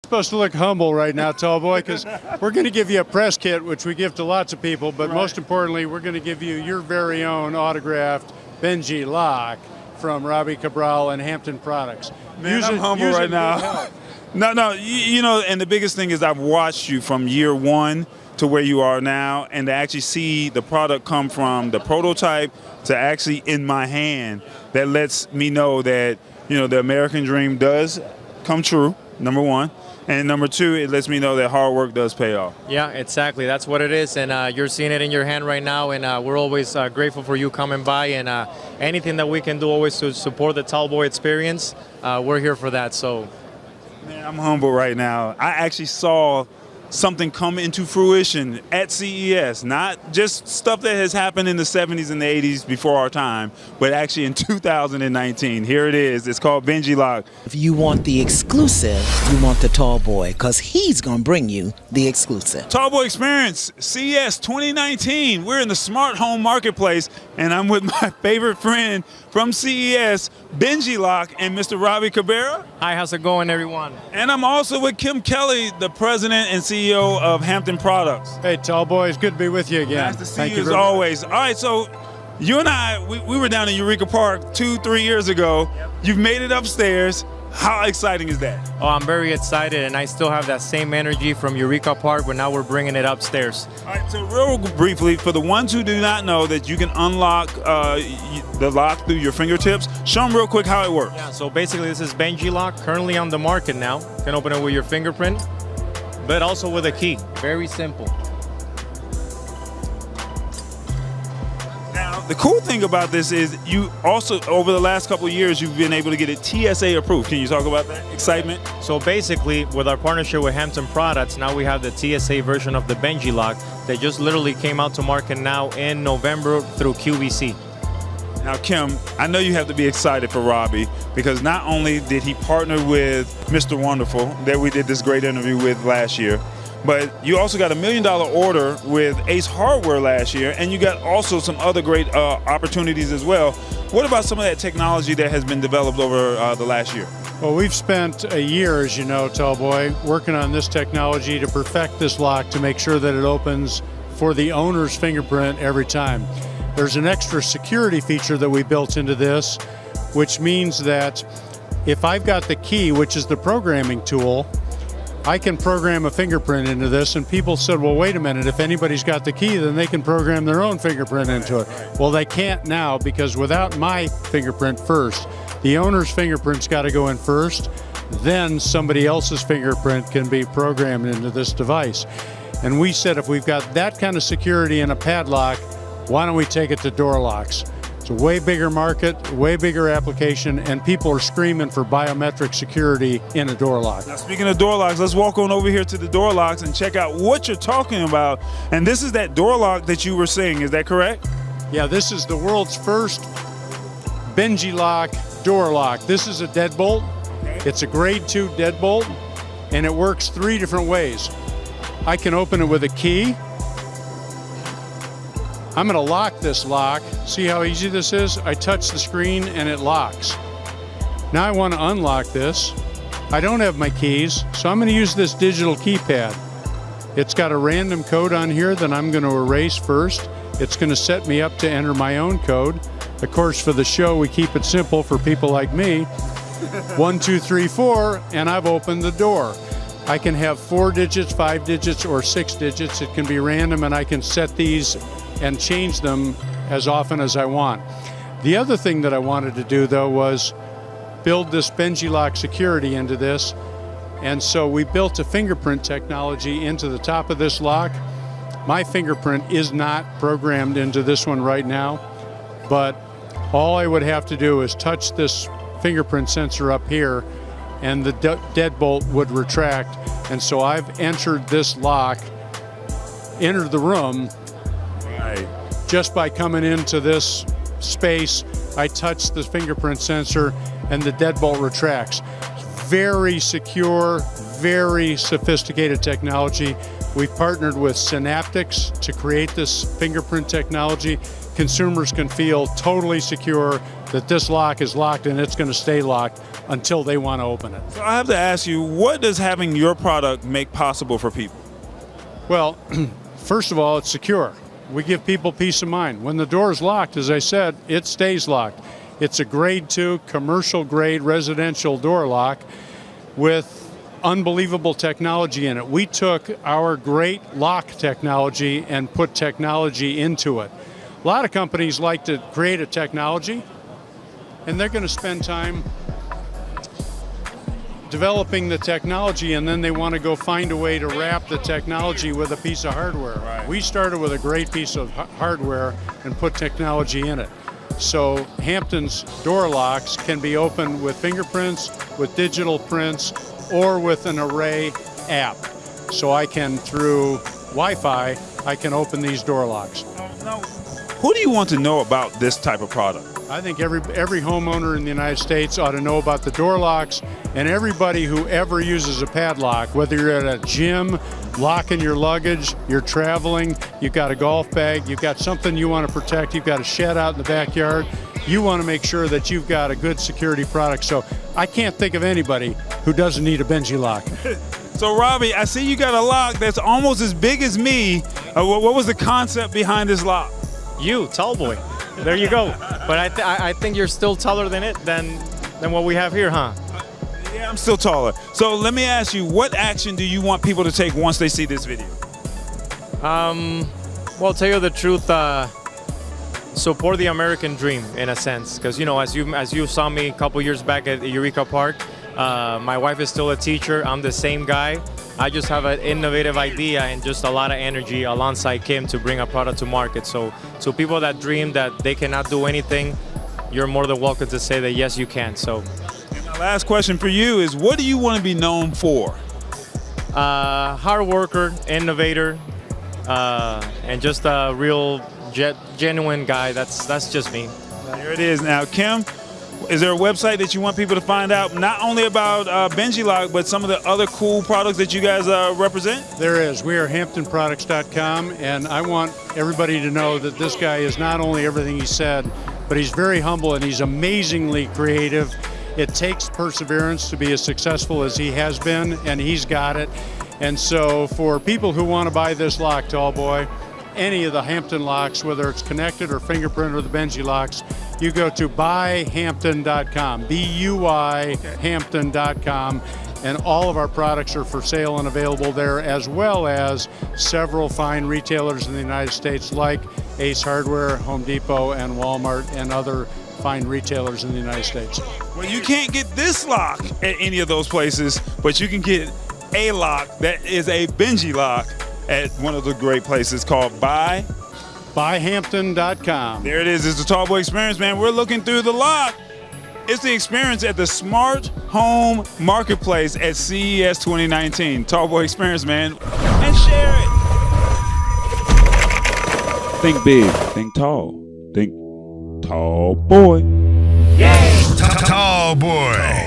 supposed to look humble right now, Tallboy, because we're going to give you a press kit, which we give to lots of people, but most importantly, we're going to give you your very own autographed Benjilock from Robbie Cabral and Hampton Products. Man, I'm humble right now. No, you know, and the biggest thing is I've watched you from year one to where you are now, and to actually see the product come from the prototype to actually in my hand, that lets me know that, you know, the American dream does come true, number one. And number two, it lets me know that hard work does pay off. Yeah, exactly. That's what it is. And you're seeing it in your hand right now. And we're always grateful for you coming by. And anything that we can do always to support the Tallboy experience, we're here for that. So, man, I'm humble right now. I actually saw something come into fruition at CES, not just stuff that has happened in the 70s and the 80s before our time, but actually in 2019. Here it is. It's called Benjilock. If you want the exclusive, you want the Tallboy, because he's going to bring you the exclusive. Tallboy Experience, CES 2019. We're in the smart home marketplace, and I'm with my favorite friend from CES, Benjilock, and Mr. Robbie Cabral. Hi, how's it going, everyone? And I'm also with Kim Kelly, the president and CEO of Hampton Products. Hey, Tallboy, it's good to be with you again. Nice to see you as always. All right, so you and I, we were down in Eureka Park 2-3 years ago. Yep. You've made it upstairs. How exciting is that? Oh, I'm very excited, and I still have that same energy from Eureka Park, but now we're bringing it upstairs. All right, so real briefly, for the ones who do not know that you can unlock the lock through your fingertips, show them real quick how it works. Yeah, so basically this is Benjilock, currently on the market now. You can open it with your fingerprint, but also with a key. Very simple. The cool thing about this is you also, over the last couple of years, you've been able to get it TSA approved. Can you talk about that excitement? So basically, with our partnership with Hampton Products, now we have the TSA version of the Benjilock that just literally came out to market now in November through QVC. Now, Kim, I know you have to be excited for Robbie, because not only did he partner with Mr. Wonderful that we did this great interview with last year, but you also got $1 million order with Ace Hardware last year, and you got also some other great opportunities as well. What about some of that technology that has been developed over the last year? Well, we've spent a year, as you know, Tallboy, working on this technology to perfect this lock to make sure that it opens for the owner's fingerprint every time. There's an extra security feature that we built into this, which means that if I've got the key, which is the programming tool, I can program a fingerprint into this, and people said, well, wait a minute, if anybody's got the key, then they can program their own fingerprint into it. Well, they can't now, because without my fingerprint first, the owner's fingerprint's got to go in first, then somebody else's fingerprint can be programmed into this device. And we said, if we've got that kind of security in a padlock, why don't we take it to door locks? It's a way bigger market, way bigger application, and people are screaming for biometric security in a door lock. Now, speaking of door locks, let's walk on over here to the door locks and check out what you're talking about. And this is that door lock that you were saying, is that correct? Yeah, this is the world's first Benjilock door lock. This is a deadbolt. Okay. It's a grade 2 deadbolt, and it works 3 different ways. I can open it with a key. I'm going to lock this lock. See how easy this is? I touch the screen and it locks. Now I want to unlock this. I don't have my keys, so I'm going to use this digital keypad. It's got a random code on here that I'm going to erase first. It's going to set me up to enter my own code. Of course, for the show, we keep it simple for people like me. 1, 2, 3, 4, and I've opened the door. I can have 4 digits, 5 digits, or 6 digits. It can be random, and I can set these and change them as often as I want. The other thing that I wanted to do, though, was build this Benjilock security into this. And so we built a fingerprint technology into the top of this lock. My fingerprint is not programmed into this one right now, but all I would have to do is touch this fingerprint sensor up here, and the deadbolt would retract. And so I've entered this lock, entered the room, just by coming into this space. I touch the fingerprint sensor and the deadbolt retracts. Very secure, very sophisticated technology. We've partnered with Synaptics to create this fingerprint technology. Consumers can feel totally secure that this lock is locked and it's going to stay locked until they want to open it. So I have to ask you, what does having your product make possible for people? Well, first of all, it's secure. We give people peace of mind. When the door is locked, as I said, it stays locked. It's a grade 2 commercial grade residential door lock with unbelievable technology in it. We took our great lock technology and put technology into it. A lot of companies like to create a technology, and they're going to spend time developing the technology, and then they want to go find a way to wrap the technology with a piece of hardware. Right. We started with a great piece of hardware and put technology in it. So Hampton's door locks can be opened with fingerprints, with digital prints, or with an Array app. So I can, through Wi-Fi, I can open these door locks. Now, who do you want to know about this type of product? I think every homeowner in the United States ought to know about the door locks, and everybody who ever uses a padlock, whether you're at a gym, locking your luggage, you're traveling, you've got a golf bag, you've got something you want to protect, you've got a shed out in the backyard, you want to make sure that you've got a good security product. So I can't think of anybody who doesn't need a Benjilock. So Robbie, I see you got a lock that's almost as big as me. What was the concept behind this lock? You, Tallboy. There you go. But I think you're still taller than what we have here, huh? Yeah, I'm still taller. So let me ask you, what action do you want people to take once they see this video? Well, tell you the truth, support the American dream in a sense, because as you saw me a couple years back at Eureka Park, my wife is still a teacher. I'm the same guy. I just have an innovative idea and just a lot of energy alongside Kim to bring a product to market. So people that dream that they cannot do anything, you're more than welcome to say that yes, you can. So, and my last question for you is, what do you want to be known for? Hard worker, innovator, and just a real genuine guy. That's just me. There it is. Now, Kim, is there a website that you want people to find out not only about Benjilock, but some of the other cool products that you guys represent? There is. We are HamptonProducts.com, and I want everybody to know that this guy is not only everything he said, but he's very humble and he's amazingly creative. It takes perseverance to be as successful as he has been, and he's got it. And so for people who want to buy this lock, Tallboy, any of the Hampton locks, whether it's connected or fingerprint or the Benjilocks, you go to buyhampton.com, B-U-Y Hampton.com, and all of our products are for sale and available there, as well as several fine retailers in the United States like Ace Hardware, Home Depot, and Walmart, and other fine retailers in the United States. Well, you can't get this lock at any of those places, but you can get a lock that is a Benjilock at one of the great places called Buyhampton.com. There it is. It's the Tallboy Experience, man. We're looking through the lock. It's the experience at the Smart Home Marketplace at CES 2019. Tallboy Experience, man. And share it. Think big. Think tall. Think tall boy. Yay! Tall boy.